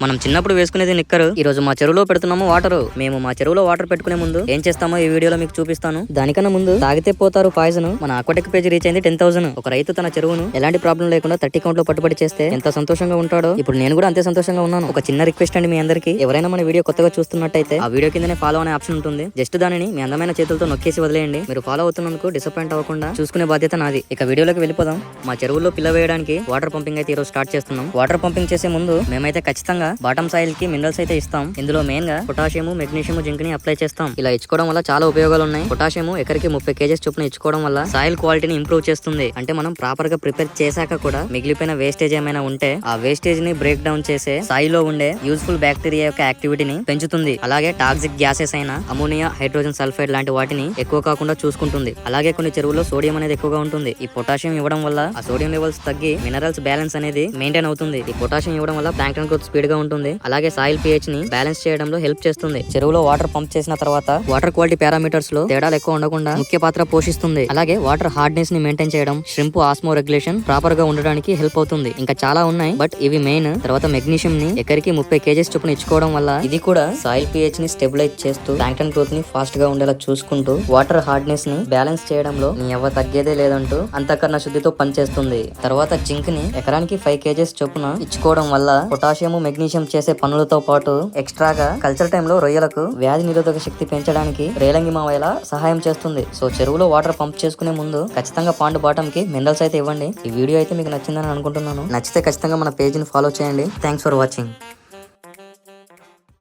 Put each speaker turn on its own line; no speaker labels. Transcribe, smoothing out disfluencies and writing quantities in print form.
మనం చిన్నప్పుడు వేసుకునేది నిక్కరు, ఈ రోజు మా చెరువులో పెడుతున్నాము వాటర్. మేము మా చెరువులో వాటర్ పెట్టుకునే ముందు ఏం చేస్తామో ఈ వీడియోలో మీకు చూపిస్తాను. దానికన్నా ముందు తాగితే పోతారు పాయిజన్ మన ఆక్వాటిక్ పేజ్ రీచ్ అయింది 10,000. ఒక రైతు తన చెరువును ఎలాంటి ప్రాబ్లం లేకుండా 30 కౌంట్ లో పట్టుబడి చేస్తే ఎంత సంతోషంగా ఉంటాడో ఇప్పుడు నేను కూడా అంతే సంతోషంగా ఉన్నాను. ఒక చిన్న రిక్వెస్ట్ అండి మీ అందరికి, ఎవరైనా మన వీడియో కొత్తగా చూస్తున్నట్టయితే ఆ వీడియో కిందనే ఫాలో అనే ఆప్షన్ ఉంటుంది. జస్ట్ దానిని మీ అందమైన చేతులతో నొక్కేసి వదిలేయండి. మీరు ఫాలో అవుతున్నందుకు డిసప్పాయింట్ అవ్వకుండా చూసుకునే బాధ్యత నాది. ఇక వీడియోలోకి వెళ్ళిపోదాం. మా చెరువులో పిల్ల వేయడానికి వాటర్ పంపింగ్ అయితే ఈ రోజు స్టార్ట్ చేస్తున్నాం. వాటర్ పంపింగ్ చేసే ముందు మేమైతే ఖచ్చితంగా బాటమ్ సాయిల్ కి మినరల్స్ అయితే ఇస్తాం. ఇందులో మెయిన్ గా పొటాషియం, మెగ్నీషియం, జింక్ ని అప్లై చేస్తాం. ఇలా ఇచ్చుకోవడం వల్ల చాలా ఉపయోగాలు ఉన్నాయి. పొటాషియం ఎకరికి 30 kgs చొప్పున ఇచ్చుకోవడం వల్ల సాయిల్ క్వాలిటీని ఇంప్రూవ్ చేస్తుంది. అంటే మనం ప్రాపర్ గా ప్రిపేర్ చేశాక కూడా మిగిలిపోయిన వేస్టేజ్ ఏమైనా ఉంటే ఆ వేస్టేజ్ ని బ్రేక్ డౌన్ చేసే సాయిలో ఉండే యూజ్ఫుల్ బ్యాక్టీరియా యొక్క యాక్టివిటీని పెంచుతుంది. అలాగే టాక్సిక్ గ్యాసెస్ అయిన అమోనియా, హైడ్రోజన్ సల్ఫైడ్ లాంటి వాటిని ఎక్కువ కాకుండా చూసుకుంటుంది. అలాగే కొన్ని చెరువుల్లో సోడియం అనేది ఎక్కువగా ఉంటుంది. ఈ పొటాషియం ఇవ్వడం వల్ల ఆ సోడియం లెవెల్స్ తగ్గి మినరల్స్ బ్యాలెన్స్ అనేది మెయింటైన్ అవుతుంది. ఈ పొటాషియం ఇవ్వడం వల్ల ప్లాంక్టన్ గ్రోత్ స్పీడ్ గా ఉంటుంది. అలాగే సాయిల్ pH ని బ్యాలెన్స్ చేయడంలో హెల్ప్ చేస్తుంది. చెరువులో వాటర్ పంప్ చేసిన తర్వాత వాటర్ క్వాలిటీ పారామీటర్స్ లో తేడాలు ఎక్కువ ఉండకుండా ముఖ్య పాత్ర పోషిస్తుంది. అలాగే వాటర్ హార్డ్నెస్ ని మెయింటైన్ చేయడం, ష్రింప్ ఆస్మో రెగ్యులేషన్ ప్రాపర్ గా ఉండడానికి హెల్ప్ అవుతుంది. ఇంకా చాలా ఉన్నాయి, బట్ ఇవి మెయిన్. తర్వాత మెగ్నీషియం ని ఎకరికి 30 kgs చొప్పున ఇచ్చుకోవడం వల్ల ఇది కూడా సాయిల్ pH ని స్టెబిలైజ్ చేస్తూ ప్లాంక్టన్ గ్రోత్ ని ఫాస్ట్ గా ఉండేలా చూసుకుంటూ వాటర్ హార్డ్నెస్ ని బ్యాలెన్స్ చేయడంలో నీ ఎవ తగ్గేదే లేదంటూ అంతఃకరణ శుద్ధితో పనిచేస్తుంది. తర్వాత జింక్ ని ఎకరానికి 5 kgs చొప్పున ఇచ్చుకోవడం వల్ల పొటాషియం, మెగ్నీషియం చేసే పనులతో పాటు ఎక్స్ట్రాగా కల్చర్ టైంలో రొయ్యలకు వ్యాధి నిరోధక శక్తి పెంచడానికి రేలంగి మావయ్యలా సహాయం చేస్తుంది. సో చెరువులో వాటర్ పంప్ చేసుకునే ముందు ఖచ్చితంగా పాండ్ బాటమ్ కి మినరల్స్ అయితే ఇవ్వండి. ఈ వీడియో అయితే మీకు నచ్చిందని అనుకుంటున్నాను. నచ్చితే ఖచ్చితంగా మన పేజ్ ని ఫాలో చేయండి. Thanks for watching.